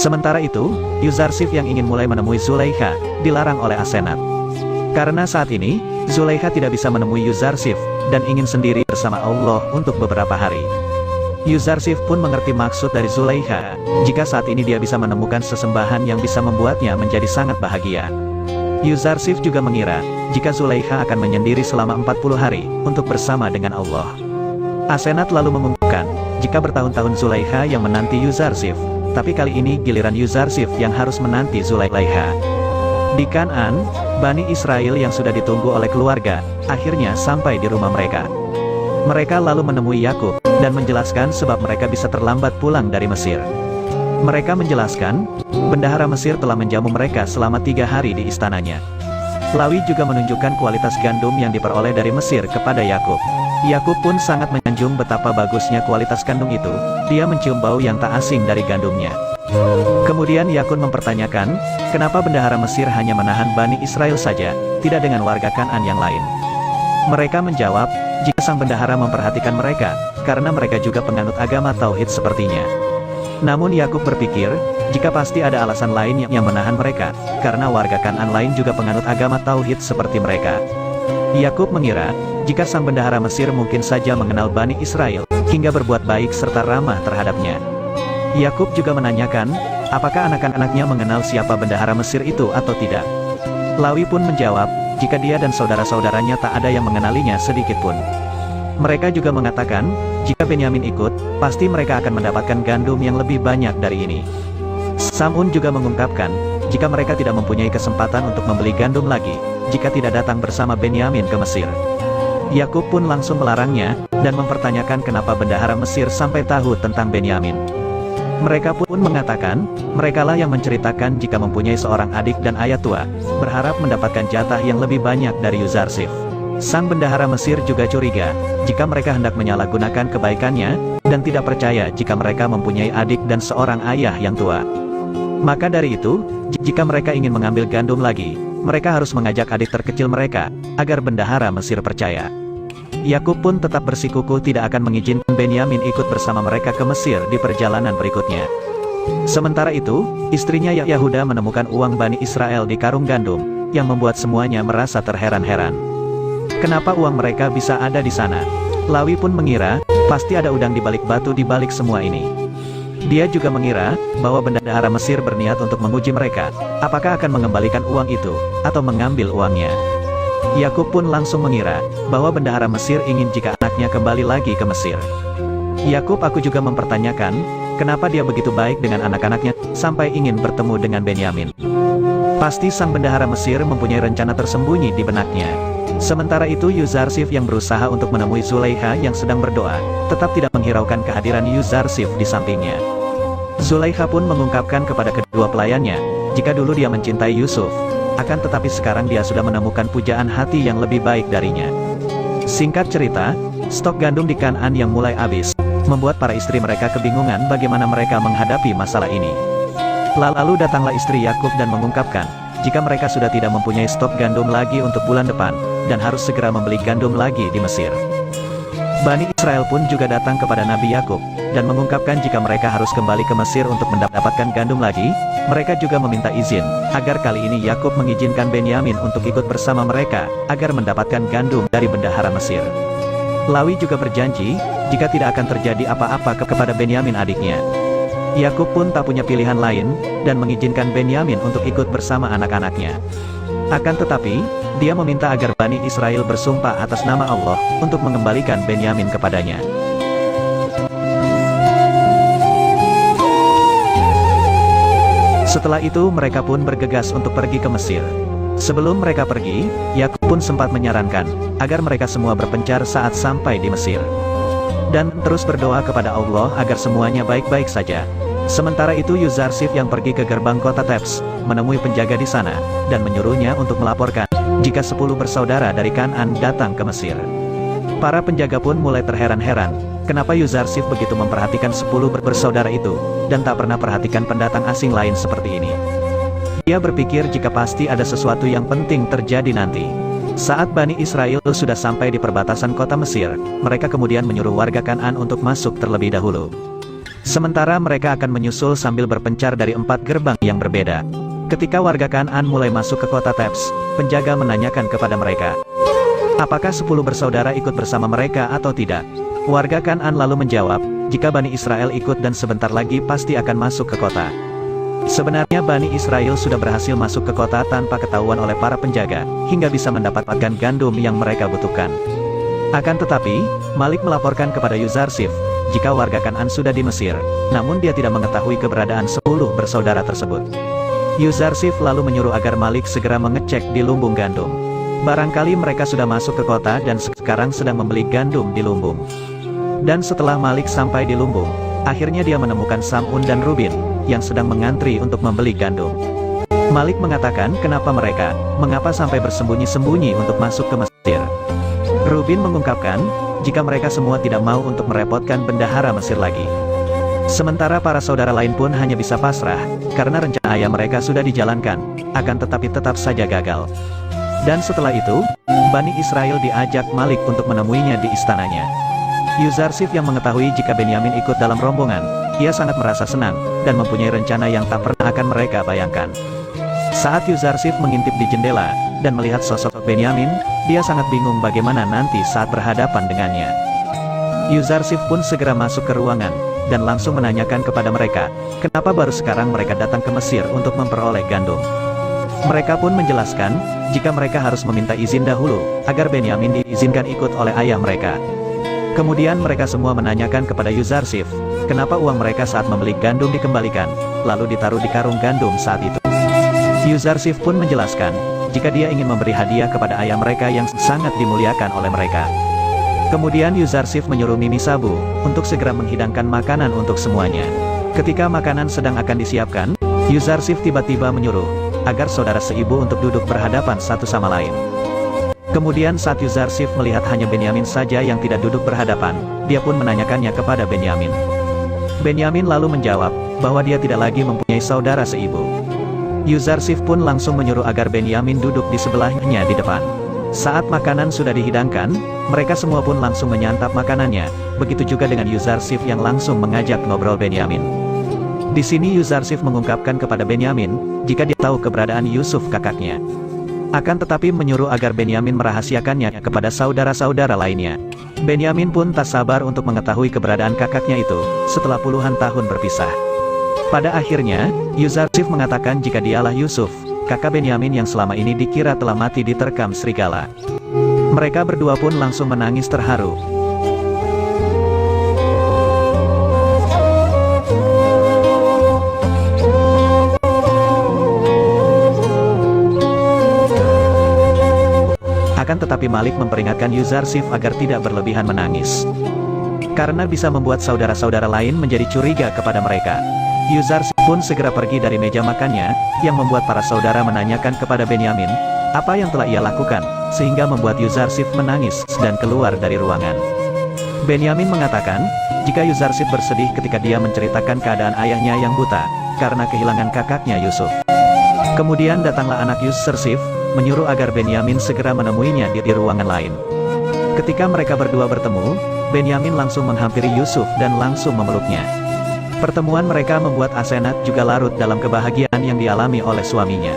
Sementara itu, Yuzarsif yang ingin mulai menemui Zulaikha, dilarang oleh Asenat. Karena saat ini, Zulaikha tidak bisa menemui Yuzarsif, dan ingin sendiri bersama Allah untuk beberapa hari. Yuzarsif pun mengerti maksud dari Zulaikha, jika saat ini dia bisa menemukan sesembahan yang bisa membuatnya menjadi sangat bahagia. Yuzarsif juga mengira, jika Zulaikha akan menyendiri selama 40 hari, untuk bersama dengan Allah. Asenat lalu mengumumkan, jika bertahun-tahun Zulaikha yang menanti Yuzarsif, tapi kali ini giliran Yuzarsif yang harus menanti Zulaikha. Di Kan'an, Bani Israel yang sudah ditunggu oleh keluarga, akhirnya sampai di rumah mereka. Mereka lalu menemui Yakub, dan menjelaskan sebab mereka bisa terlambat pulang dari Mesir. Mereka menjelaskan, bendahara Mesir telah menjamu mereka selama 3 hari di istananya. Lawi juga menunjukkan kualitas gandum yang diperoleh dari Mesir kepada Yakub. Yakub pun sangat menyanjung betapa bagusnya kualitas gandum itu, dia mencium bau yang tak asing dari gandumnya. Kemudian Yakub mempertanyakan, kenapa bendahara Mesir hanya menahan Bani Israel saja, tidak dengan warga Kan'an yang lain. Mereka menjawab, jika sang bendahara memperhatikan mereka, karena mereka juga penganut agama Tauhid sepertinya. Namun Yakub berpikir, jika pasti ada alasan lain yang menahan mereka, karena warga Kan'an lain juga penganut agama Tauhid seperti mereka. Yakub mengira, jika sang bendahara Mesir mungkin saja mengenal Bani Israel, hingga berbuat baik serta ramah terhadapnya. Yakub juga menanyakan, apakah anak-anaknya mengenal siapa bendahara Mesir itu atau tidak. Lawi pun menjawab, jika dia dan saudara-saudaranya tak ada yang mengenalinya sedikit pun. Mereka juga mengatakan, jika Benyamin ikut, pasti mereka akan mendapatkan gandum yang lebih banyak dari ini. Samun juga mengungkapkan, jika mereka tidak mempunyai kesempatan untuk membeli gandum lagi, jika tidak datang bersama Benyamin ke Mesir. Yakub pun langsung melarangnya, dan mempertanyakan kenapa bendahara Mesir sampai tahu tentang Benyamin. Mereka pun mengatakan, merekalah yang menceritakan jika mempunyai seorang adik dan ayah tua, berharap mendapatkan jatah yang lebih banyak dari Yuzarsif. Sang bendahara Mesir juga curiga, jika mereka hendak menyalahgunakan kebaikannya, dan tidak percaya jika mereka mempunyai adik dan seorang ayah yang tua. Maka dari itu, jika mereka ingin mengambil gandum lagi, mereka harus mengajak adik terkecil mereka, agar bendahara Mesir percaya. Yakub pun tetap bersikukuh tidak akan mengizinkan Benyamin ikut bersama mereka ke Mesir di perjalanan berikutnya. Sementara itu, istrinya Yahuda menemukan uang Bani Israel di karung gandum, yang membuat semuanya merasa terheran-heran. Kenapa uang mereka bisa ada di sana? Lawi pun mengira, pasti ada udang di balik batu di balik semua ini. Dia juga mengira, bahwa bendahara Mesir berniat untuk menguji mereka, apakah akan mengembalikan uang itu, atau mengambil uangnya. Yakub pun langsung mengira, bahwa bendahara Mesir ingin jika anaknya kembali lagi ke Mesir. Yakub aku juga mempertanyakan, kenapa dia begitu baik dengan anak-anaknya, sampai ingin bertemu dengan Benyamin. Pasti sang bendahara Mesir mempunyai rencana tersembunyi di benaknya. Sementara itu Yuzarsif yang berusaha untuk menemui Zulaikha yang sedang berdoa, tetap tidak menghiraukan kehadiran Yuzarsif di sampingnya. Zulaikha pun mengungkapkan kepada kedua pelayannya, jika dulu dia mencintai Yusuf, akan tetapi sekarang dia sudah menemukan pujaan hati yang lebih baik darinya. Singkat cerita, stok gandum di Kan'an yang mulai habis, membuat para istri mereka kebingungan bagaimana mereka menghadapi masalah ini. Lalu datanglah istri Yakub dan mengungkapkan, jika mereka sudah tidak mempunyai stok gandum lagi untuk bulan depan, dan harus segera membeli gandum lagi di Mesir. Bani Israel pun juga datang kepada Nabi Yakub, dan mengungkapkan jika mereka harus kembali ke Mesir untuk mendapatkan gandum lagi. Mereka juga meminta izin, agar kali ini Yakub mengizinkan Benyamin untuk ikut bersama mereka, agar mendapatkan gandum dari bendahara Mesir. Lawi juga berjanji, jika tidak akan terjadi apa-apa kepada Benyamin adiknya. Yakub pun tak punya pilihan lain, dan mengizinkan Benyamin untuk ikut bersama anak-anaknya. Akan tetapi, dia meminta agar Bani Israel bersumpah atas nama Allah, untuk mengembalikan Benyamin kepadanya. Setelah itu mereka pun bergegas untuk pergi ke Mesir. Sebelum mereka pergi, Yakub pun sempat menyarankan, agar mereka semua berpencar saat sampai di Mesir. Dan terus berdoa kepada Allah agar semuanya baik-baik saja. Sementara itu Yuzarsif yang pergi ke gerbang kota Tebs, menemui penjaga di sana, dan menyuruhnya untuk melaporkan, jika 10 bersaudara dari Kan'an datang ke Mesir. Para penjaga pun mulai terheran-heran, kenapa Yuzarsif begitu memperhatikan 10 bersaudara itu, dan tak pernah perhatikan pendatang asing lain seperti ini. Dia berpikir jika pasti ada sesuatu yang penting terjadi nanti. Saat Bani Israel sudah sampai di perbatasan kota Mesir, mereka kemudian menyuruh warga Kan'an untuk masuk terlebih dahulu. Sementara mereka akan menyusul sambil berpencar dari 4 gerbang yang berbeda. Ketika warga Kan'an mulai masuk ke kota Tebs, penjaga menanyakan kepada mereka, apakah 10 bersaudara ikut bersama mereka atau tidak? Warga Kan'an lalu menjawab, jika Bani Israel ikut dan sebentar lagi pasti akan masuk ke kota. Sebenarnya Bani Israel sudah berhasil masuk ke kota tanpa ketahuan oleh para penjaga, hingga bisa mendapatkan gandum yang mereka butuhkan. Akan tetapi, Malik melaporkan kepada Yuzarsif, jika warga Kan'an sudah di Mesir, namun dia tidak mengetahui keberadaan 10 bersaudara tersebut. Yuzarsif lalu menyuruh agar Malik segera mengecek di lumbung gandum. Barangkali mereka sudah masuk ke kota dan sekarang sedang membeli gandum di lumbung. Dan setelah Malik sampai di lumbung, akhirnya dia menemukan Sam'un dan Rubin, yang sedang mengantri untuk membeli gandum. Malik mengatakan mengapa sampai bersembunyi-sembunyi untuk masuk ke Mesir. Rubin mengungkapkan, jika mereka semua tidak mau untuk merepotkan bendahara Mesir lagi. Sementara para saudara lain pun hanya bisa pasrah, karena rencana ayah mereka sudah dijalankan, akan tetapi tetap saja gagal. Dan setelah itu, Bani Israel diajak Malik untuk menemuinya di istananya. Yuzarsif yang mengetahui jika Benyamin ikut dalam rombongan, ia sangat merasa senang, dan mempunyai rencana yang tak pernah akan mereka bayangkan. Saat Yuzarsif mengintip di jendela, dan melihat sosok Benyamin, dia sangat bingung bagaimana nanti saat berhadapan dengannya. Yuzarsif pun segera masuk ke ruangan, dan langsung menanyakan kepada mereka, kenapa baru sekarang mereka datang ke Mesir untuk memperoleh gandum. Mereka pun menjelaskan, jika mereka harus meminta izin dahulu, agar Benyamin diizinkan ikut oleh ayah mereka. Kemudian mereka semua menanyakan kepada Yuzarsif, kenapa uang mereka saat membeli gandum dikembalikan, lalu ditaruh di karung gandum saat itu. Yuzarsif pun menjelaskan, jika dia ingin memberi hadiah kepada ayah mereka yang sangat dimuliakan oleh mereka. Kemudian Yuzarsif menyuruh Mimi Sabu, untuk segera menghidangkan makanan untuk semuanya. Ketika makanan sedang akan disiapkan, Yuzarsif tiba-tiba menyuruh, agar saudara seibu untuk duduk berhadapan satu sama lain. Kemudian saat Yuzarsif melihat hanya Benyamin saja yang tidak duduk berhadapan, dia pun menanyakannya kepada Benyamin. Benyamin lalu menjawab, bahwa dia tidak lagi mempunyai saudara seibu. Yuzarsif pun langsung menyuruh agar Benyamin duduk di sebelahnya di depan. Saat makanan sudah dihidangkan, mereka semua pun langsung menyantap makanannya, begitu juga dengan Yuzarsif yang langsung mengajak ngobrol Benyamin. Di sini Yuzarsif mengungkapkan kepada Benyamin, jika dia tahu keberadaan Yusuf kakaknya. Akan tetapi menyuruh agar Benyamin merahasiakannya kepada saudara-saudara lainnya. Benyamin pun tak sabar untuk mengetahui keberadaan kakaknya itu, setelah puluhan tahun berpisah. Pada akhirnya, Yuzarsif mengatakan jika dialah Yusuf, kakak Benyamin yang selama ini dikira telah mati diterkam serigala. Mereka berdua pun langsung menangis terharu. Akan tetapi Malik memperingatkan Yuzarsif agar tidak berlebihan menangis, karena bisa membuat saudara-saudara lain menjadi curiga kepada mereka. Yuzarsif pun segera pergi dari meja makannya, yang membuat para saudara menanyakan kepada Benyamin, apa yang telah ia lakukan, sehingga membuat Yuzarsif menangis, dan keluar dari ruangan. Benyamin mengatakan, jika Yuzarsif bersedih ketika dia menceritakan keadaan ayahnya yang buta, karena kehilangan kakaknya Yusuf. Kemudian datanglah anak Yuzarsif, menyuruh agar Benyamin segera menemuinya di ruangan lain. Ketika mereka berdua bertemu, Benyamin langsung menghampiri Yusuf dan langsung memeluknya. Pertemuan mereka membuat Asenat juga larut dalam kebahagiaan yang dialami oleh suaminya.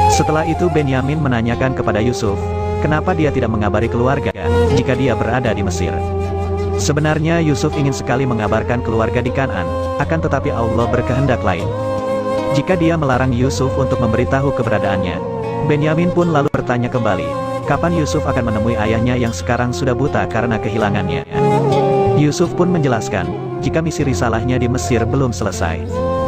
Setelah itu Benyamin menanyakan kepada Yusuf, kenapa dia tidak mengabari keluarga jika dia berada di Mesir. Sebenarnya Yusuf ingin sekali mengabarkan keluarga di Kan'an, akan tetapi Allah berkehendak lain. Jika dia melarang Yusuf untuk memberitahu keberadaannya, Benyamin pun lalu bertanya kembali, kapan Yusuf akan menemui ayahnya yang sekarang sudah buta karena kehilangannya. Yusuf pun menjelaskan, jika misi risalahnya di Mesir belum selesai,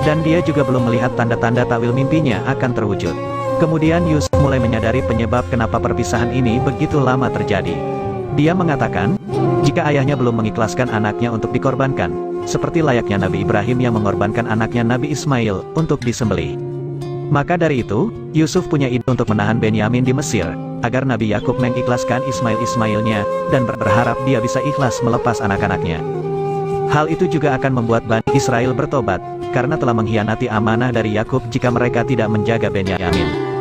dan dia juga belum melihat tanda-tanda takwil mimpinya akan terwujud. Kemudian Yusuf mulai menyadari penyebab kenapa perpisahan ini begitu lama terjadi. Dia mengatakan, jika ayahnya belum mengikhlaskan anaknya untuk dikorbankan, seperti layaknya Nabi Ibrahim yang mengorbankan anaknya Nabi Ismail untuk disembelih. Maka dari itu, Yusuf punya ide untuk menahan Benyamin di Mesir, agar Nabi Yakub mengikhlaskan Ismail-Ismailnya, dan berharap dia bisa ikhlas melepas anak-anaknya. Hal itu juga akan membuat Bani Israel bertobat, karena telah mengkhianati amanah dari Yakub jika mereka tidak menjaga Benyamin.